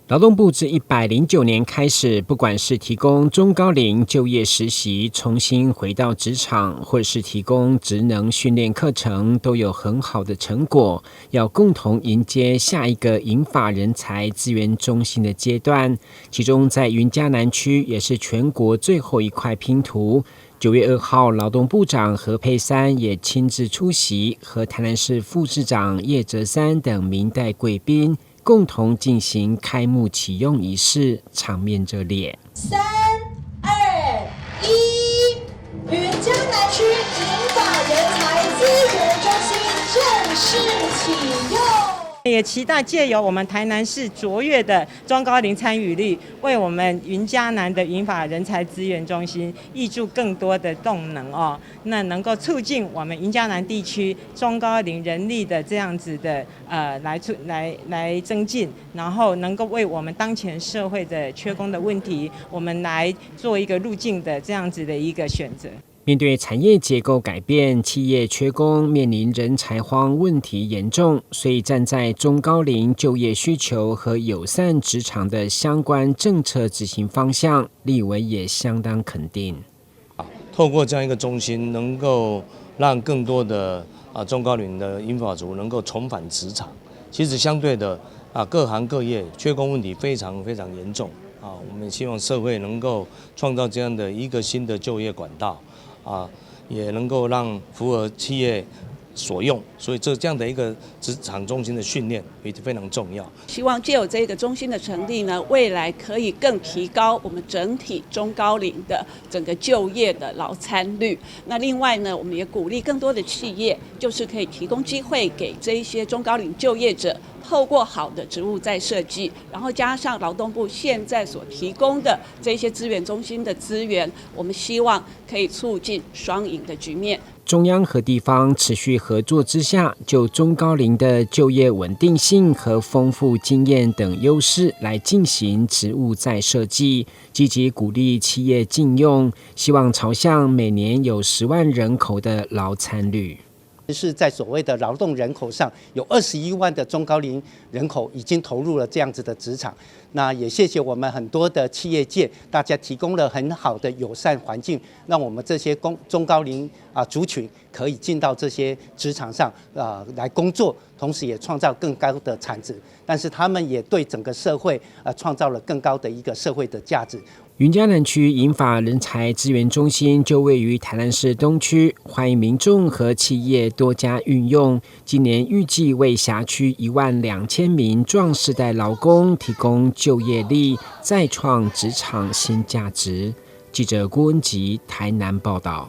劳动部自109年开始，不管是提供中高龄就业实习，重新回到职场，或者是提供职能训练课程，都有很好的成果。要共同迎接下一个银发人才资源中心的阶段。其中在云嘉南区也是全国最后一块拼图。9月2号，劳动部长何佩珊也亲自出席，和台南市副市长叶哲三等明代贵宾共同进行开幕启用仪式，场面热烈。3、2、1，云嘉南区银发人才资源中心正式启用。也期待借由我们台南市卓越的中高龄参与率，为我们云嘉南的银发人才资源中心挹注更多的动能哦，那能够促进我们云嘉南地区中高龄人力的这样子的来增进，然后能够为我们当前社会的缺工的问题，我们来做一个路径的这样子的一个选择。面对产业结构改变，企业缺工，面临人才荒问题严重，所以站在中高龄就业需求和友善职场的相关政策执行方向，立委也相当肯定。透过这样一个中心，能够让更多的中高龄的银发族能够重返职场。其实相对的各行各业缺工问题非常非常严重我们希望社会能够创造这样的一个新的就业管道也能够让符合企业所用，所以这样的一个职场中心的训练也非常重要。希望藉由这个中心的成立呢，未来可以更提高我们整体中高龄的整个就业的劳参率。那另外呢，我们也鼓励更多的企业，就是可以提供机会给这一些中高龄就业者，透过好的职务再设计，然后加上劳动部现在所提供的这些资源中心的资源，我们希望可以促进双赢的局面。中央和地方持续合作之下，就中高龄的就业稳定性和丰富经验等优势来进行职务再设计，积极鼓励企业禁用，希望朝向每年有10万人口的劳参率。是在所谓的劳动人口上，有21万的中高龄人口已经投入了这样子的职场。那也谢谢我们很多的企业界，大家提供了很好的友善环境，让我们这些中高龄族群可以进到这些职场上来工作，同时也创造更高的产值。但是他们也对整个社会创造了更高的一个社会的价值。云嘉南区银发人才资源中心就位于台南市东区，欢迎民众和企业多加运用。今年预计为辖区12000名壮世代劳工提供就业力，再创职场新价值。记者郭文吉台南报道。